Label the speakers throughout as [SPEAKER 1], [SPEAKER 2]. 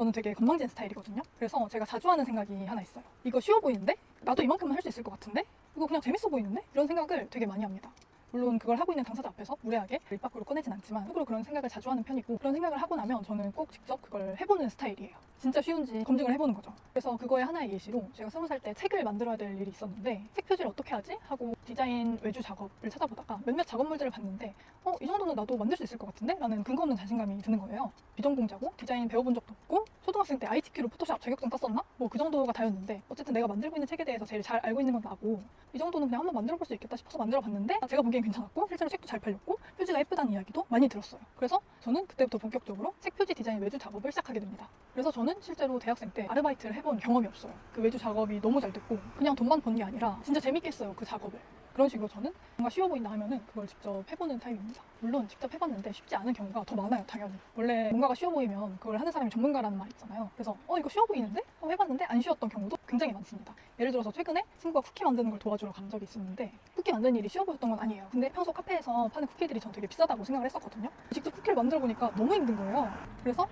[SPEAKER 1] 저는 되게 건방진 스타일이거든요. 그래서 제가 자주 하는 생각이 하나 있어요. 이거 쉬워 보이는데? 나도 이만큼은 할 수 있을 것 같은데? 이거 그냥 재밌어 보이는데? 이런 생각을 되게 많이 합니다. 물론 그걸 하고 있는 당사자 앞에서 무례하게 입 밖으로 꺼내진 않지만 속으로 그런 생각을 자주 하는 편이고, 그런 생각을 하고 나면 저는 꼭 직접 그걸 해보는 스타일이에요. 진짜 쉬운지 검증을 해보는 거죠. 그래서 그거의 하나의 예시로 제가 20살 때 책을 만들어야 될 일이 있었는데 책 표지를 어떻게 하지? 하고 디자인 외주 작업을 찾아보다가 몇몇 작업물들을 봤는데 이 정도는 나도 만들 수 있을 것 같은데? 라는 근거 없는 자신감이 드는 거예요. 비전공자고 디자인 배워본 적도 없고 초등학생 때 ITQ로 포토샵 자격증 땄었나? 뭐 그 정도가 다였는데 어쨌든 내가 만들고 있는 책에 대해서 제일 잘 알고 있는 건 나고 이 정도는 그냥 한번 만들어볼 수 있겠다 싶어서 만들어봤는데 제가 보기엔 괜찮았고 실제로 책도 잘 팔렸고 표지가 예쁘다는 이야기도 많이 들었어요. 그래서 저는 그때부터 본격적으로 책 표지 디자인 외주 작업을 시작하게 됩니다. 그래서 저는 실제로 대학생 때 아르바이트를 해본 경험이 없어요. 그 외주 작업이 너무 잘 됐고 그냥 돈만 번 게 아니라 진짜 재밌게 했어요, 그 작업을. 그런 식으로 저는 뭔가 쉬워 보인다 하면은 그걸 직접 해보는 타입입니다. 물론 직접 해봤는데 쉽지 않은 경우가 더 많아요, 당연히. 원래 뭔가가 쉬워 보이면 그걸 하는 사람이 전문가라는 말이 있잖아요. 그래서 이거 쉬워 보이는데? 해봤는데 안 쉬웠던 경우도 굉장히 많습니다. 예를 들어서 최근에 친구가 쿠키 만드는 걸 도와주러 간 적이 있었는데 쿠키 만드는 일이 쉬워 보였던 건 아니에요. 근데 평소 카페에서 파는 쿠키들이 전 되게 비싸다고 생각을 했었거든요. 직접 쿠키를 만들어 보니까 너무 힘든 거예요. 그래서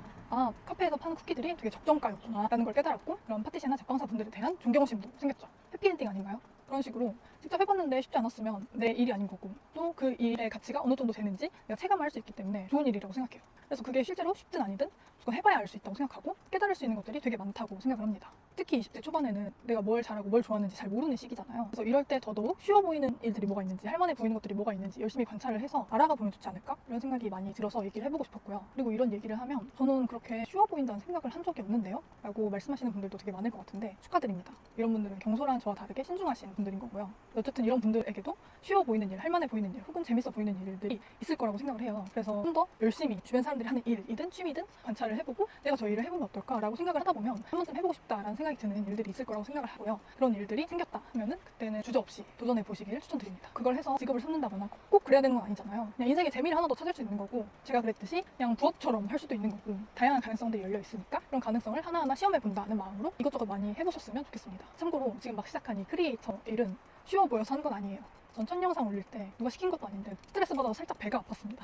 [SPEAKER 1] 카페에서 파는 쿠키들이 되게 적정가였구나 라는 걸 깨달았고, 그런 파티시나 작방사 분들에 대한 존경심도 생겼죠. 해피엔딩 아닌가요? 그런 식으로 직접 해봤는데 쉽지 않았으면 내 일이 아닌 거고, 또 그 일의 가치가 어느 정도 되는지 내가 체감을 할 수 있기 때문에 좋은 일이라고 생각해요. 그래서 그게 실제로 쉽든 아니든 무조건 해봐야 알 수 있다고 생각하고 깨달을 수 있는 것들이 되게 많다고 생각을 합니다. 특히 20대 초반에는 내가 뭘 잘하고 뭘 좋아하는지 잘 모르는 시기잖아요. 그래서 이럴 때 더더욱 쉬워 보이는 일들이 뭐가 있는지, 할만해 보이는 것들이 뭐가 있는지 열심히 관찰을 해서 알아가 보면 좋지 않을까? 이런 생각이 많이 들어서 얘기를 해보고 싶었고요. 그리고 이런 얘기를 하면 저는 그렇게 쉬워 보인다는 생각을 한 적이 없는데요? 라고 말씀하시는 분들도 되게 많을 것 같은데 축하드립니다. 이런 분들은 경솔한 저와 다르게 신중하신 분들인 거고요. 어쨌든 이런 분들에게도 쉬워 보이는 일, 할만해 보이는 일, 혹은 재밌어 보이는 일들이 있을 거라고 생각을 해요. 그래서 좀 더 열심히 주변 사람들이 하는 일이든 취미든 관찰을 해보고 내가 저 일을 해보면 어떨까라고 생각을 하다 보면 한 번쯤 해보고 싶다라는 생각이 드는 일들이 있을 거라고 생각을 하고요. 그런 일들이 생겼다 하면은 그때는 주저없이 도전해 보시길 추천드립니다. 그걸 해서 직업을 삼는다거나 꼭 그래야 되는 건 아니잖아요. 그냥 인생의 재미를 하나 더 찾을 수 있는 거고, 제가 그랬듯이 그냥 부업처럼 할 수도 있는 거고, 다양한 가능성들이 열려 있으니까 그런 가능성을 하나하나 시험해 본다는 마음으로 이것저것 많이 해보셨으면 좋겠습니다. 참고로 지금 막 시작한 이 크리에이터 일은 쉬워 보여서 한 건 아니에요. 전 첫 영상 올릴 때 누가 시킨 것도 아닌데 스트레스 받아서 살짝 배가 아팠습니다.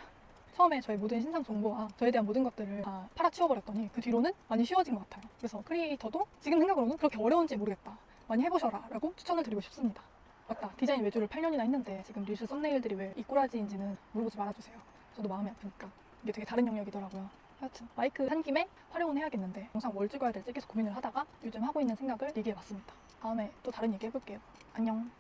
[SPEAKER 1] 처음에 저의 모든 신상 정보와 저에 대한 모든 것들을 다 팔아치워버렸더니 그 뒤로는 많이 쉬워진 것 같아요. 그래서 크리에이터도 지금 생각으로는 그렇게 어려운지 모르겠다, 많이 해보셔라 라고 추천을 드리고 싶습니다. 맞다, 디자인 외주를 8년이나 했는데 지금 릴스 썸네일들이 왜 이 꼬라지인지는 물어보지 말아주세요. 저도 마음이 아프니까. 이게 되게 다른 영역이더라고요. 하여튼 마이크 한 김에 활용은 해야겠는데 영상 뭘 찍어야 될지 계속 고민을 하다가 요즘 하고 있는 생각을 얘기해봤습니다. 다음에 또 다른 얘기 해볼게요. 안녕.